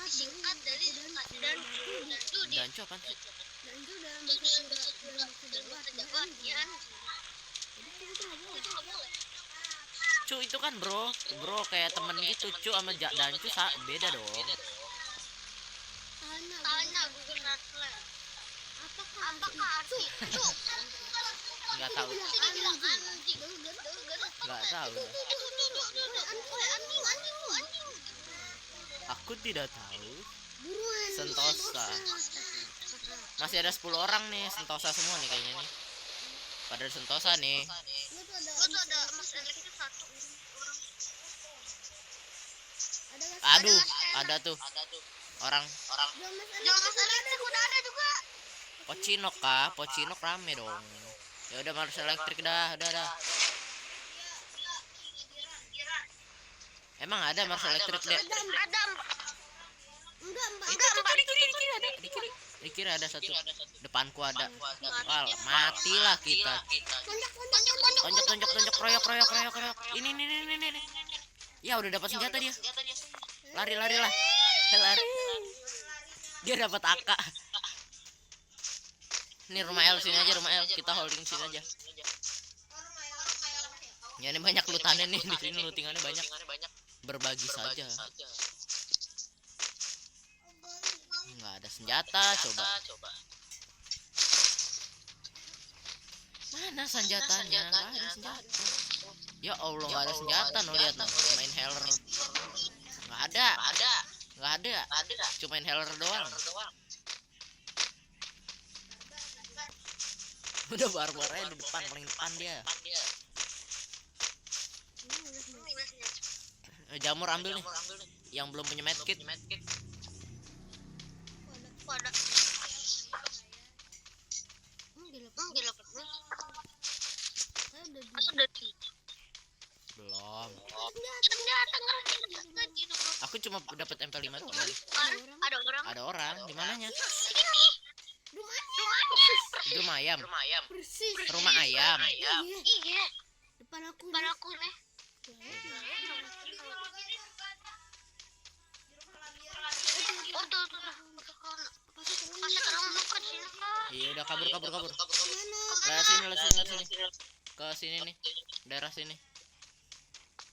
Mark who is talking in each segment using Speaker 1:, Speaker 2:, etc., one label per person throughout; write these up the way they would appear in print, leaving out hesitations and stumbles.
Speaker 1: singkat dari dan
Speaker 2: Dancu apaan sih?
Speaker 1: dancu dalam bahasa Jawa artinya jadi itu nggak boleh.
Speaker 2: Cu itu kan bro kayak temen gitu. Cu sama dancu beda dong.
Speaker 1: Tanya Google Translate. Apakah arti cu?
Speaker 2: Nggak tahu. Nggak tahu.
Speaker 1: Anjing.
Speaker 2: Aku tidak tahu.
Speaker 1: Buruan.
Speaker 2: Sentosa. Masih ada 10 orang nih, Sentosa semua nih kayaknya nih. Pada Sentosa nih.
Speaker 1: Lu tuh ada Mas Elektrik satu orang.
Speaker 2: Aduh, ada tuh orang.
Speaker 1: Jual Mas Elektrik udah ada juga.
Speaker 2: Pocinok rame dong. Ya udah Mas Elektrik dah. Emang ada Mas Elektrik deh?
Speaker 1: Ada. Enggak, Mbak.
Speaker 2: Di kiri ada satu. Depanku ada. Wah, matilah kita. Tonjok, kroyok. Ini. Ya udah dapat senjata dia. Lari lah. Lari. Dia dapat AK. Ini rumah L sini aja, kita holding sini aja. Ya ini banyak lootannya nih di sini, lootingannya banyak. Berbagi saja. Nggak ada senjata, coba. Mana senjatanya? Nggak ada senjata. Ya Allah, nggak ada senjata. No, lihat no, main healer. Nggak ada. Cuma inhaler doang. Udah barbarnya di depan, paling depan dia. Jamur ambil nih. Yang belum punya medkit. Belum. Aku cuma dapat MP5 doang. Ada orang. Di mananya? Rumah ayam. Rumah ayam.
Speaker 1: Iya. Depan aku nih.
Speaker 2: Iya udah kabur. Lihat sini. Ke sini nih. Daerah sini.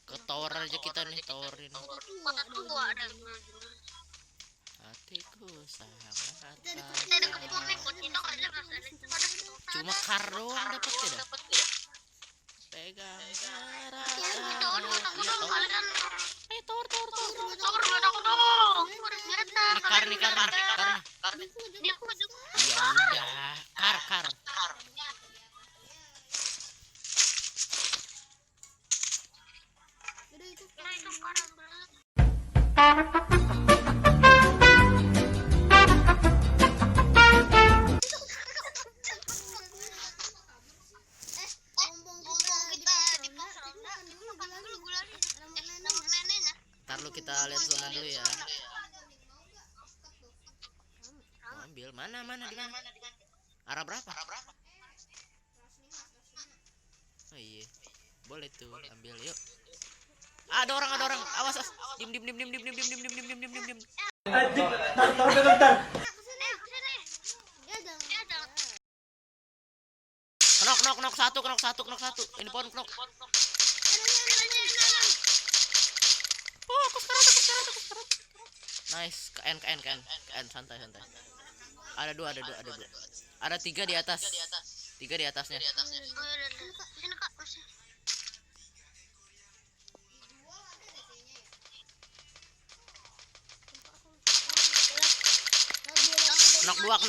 Speaker 2: Ke tower aja kita nih, tower ini. Hatiku sangat cuma kar doang dapat tidak? Pegang erat. Ini kar. Ya udah, kar. Ntar lu kita lihat zona dulu ya. Ambil mana di mana? Arah berapa? Oh iya. Boleh tuh, ambil yuk. Ada orang. Awas. Dim.
Speaker 3: Anjing, bentar.
Speaker 2: Knock satu. Ini pohon knock. Oh, aku sekarang. Nice, ke N, santai. Ada dua. Ada 3 di atas. 3 di atasnya. Knock dua.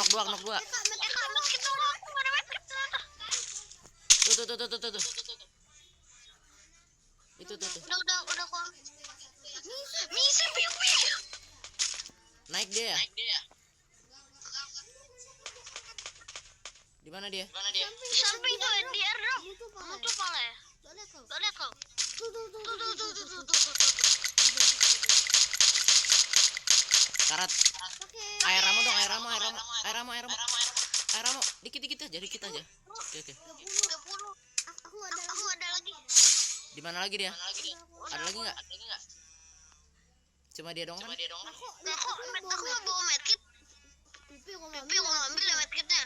Speaker 2: Tuh. Itu tuh.
Speaker 1: Udah kok. Misi.
Speaker 2: Naik dia. Di mana dia?
Speaker 1: Samping tuh di airdrop. Muncul pala ya. Lihat kau. Tuh.
Speaker 2: Karat. Air ramo dong, air ramo. Dikit aja. Oke.
Speaker 1: 30. Aku ada lagi.
Speaker 2: Di mana lagi dia? Ada lagi enggak? Cuma dia dong kan?
Speaker 1: Kok aku nggak bawa medkit? Pipi kok ngambil ya medkitnya?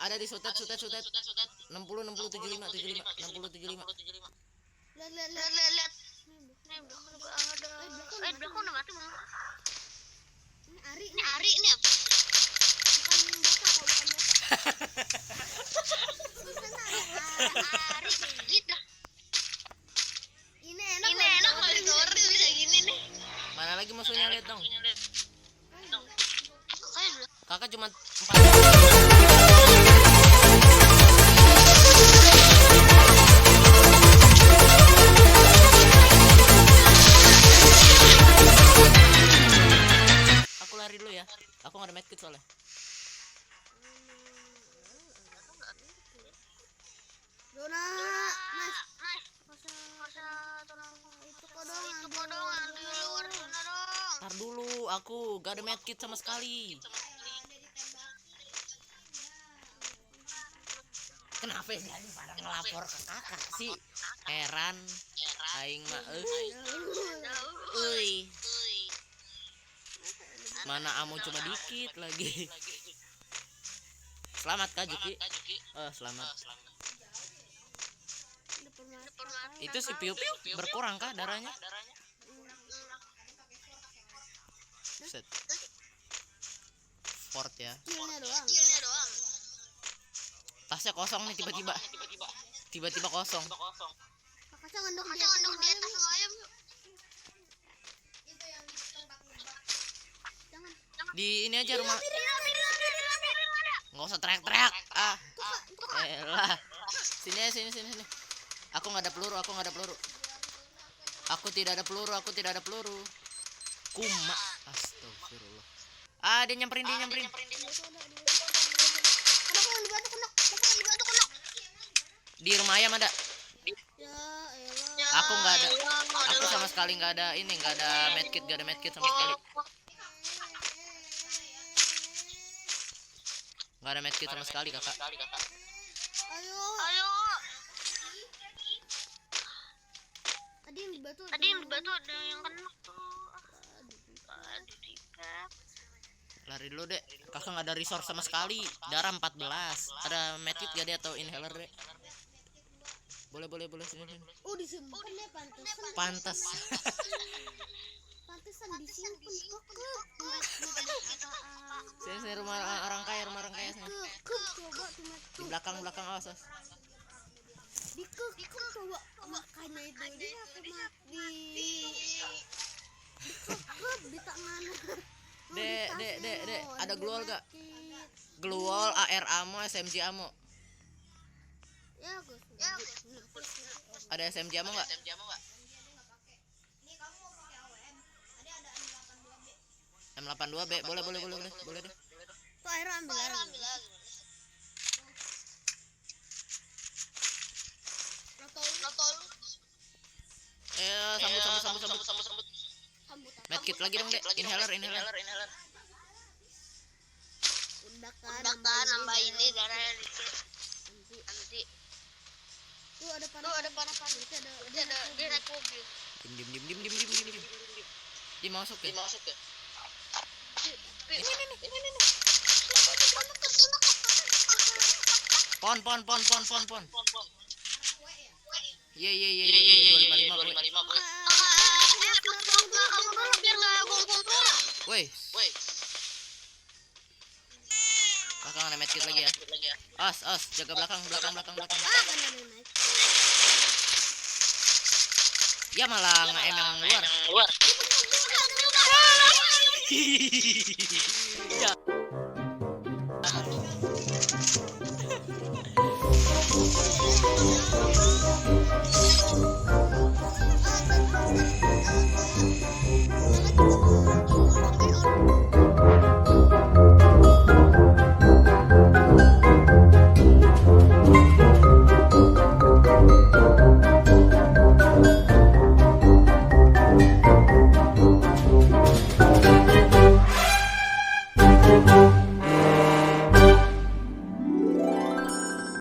Speaker 2: Ada di sutet 60 75 60 75.
Speaker 1: Lihat. Ini belakang nggak ada. Belakang udah mati belum? Ini Ari ini apa? Bukan bota kok, bukan bota. Ari gitu. Ini enak kalau dikeluarin bisa gini nih.
Speaker 2: Mana lagi musuhnya, lihat dong. Kakak cuma 4. Aku lari dulu ya. Aku nggak ada medkit soalnya.
Speaker 1: Dona, nice. Itu kodong ambil luar Dona dong.
Speaker 2: Ntar dulu, aku gak ada medkit sama sekali. Kenapa jadi pada ngelapor ke kakak sih? Heran. Aing mah euy. Mana amo cuma dikit lagi. Selamat Kak Juki. Selamat. Itu si Piu berkurang kah darahnya? Set. Fort ya.
Speaker 1: Skillnya doang.
Speaker 2: Tasnya kosong nih tiba-tiba. Tiba-tiba kosong.
Speaker 1: Kakaknya ngendok di atas sama ayam.
Speaker 2: Di ini aja rumah. Nggak usah teriak-teriak. Elah. Sini. Aku nggak ada peluru. Aku tidak ada peluru. Kuma. Astagfirullah. Dia nyamperin. Di rumah ayam ada. Aku nggak ada. Aku sama sekali nggak ada ini, nggak ada medkit sama sekali. Nggak ada medkit sama sekali kakak.
Speaker 1: Ayo. Tadi yang di batu ada yang kena tuh. Aduh, dipep.
Speaker 2: Lari dulu deh. Kakak nggak ada resource sama sekali. Darah 14. Ada medkit gak deh atau inhaler deh? Boleh sini.
Speaker 1: Oh, disimpan ya pantesan.
Speaker 2: Pantas.
Speaker 1: Pantesan disimpan kekep.
Speaker 2: Sini rumah orang kaya sini.
Speaker 1: Kekep coba cuma
Speaker 2: Di belakang awas.
Speaker 1: dikekep coba makanya itu dia aku dikekep di tangan.
Speaker 2: Dek, ada gluol gak? Gluol, AR ammo, SMG ammo.
Speaker 1: Ya, Gus.
Speaker 2: Ada SMG ammo gak? M82B, boleh deh.
Speaker 1: Tuh air ambil lagi. Rotol.
Speaker 2: Sambut. Medkit lagi dong, Dek. Inhaler.
Speaker 1: Udah kan nambah ini darahnya dikit. Nanti. Tuh ada panah. Dia naik mobil.
Speaker 2: Dim. Dia masuk ya?
Speaker 1: Ini.
Speaker 2: Pon. Iya. 255.
Speaker 1: Kamu dulu biar nggak gong-gong.
Speaker 2: Woi. Kakak ada medkit lagi ya. Os, jaga belakang.
Speaker 1: Kan ada naik.
Speaker 2: Ya malah nge-aim yang luar. Ya.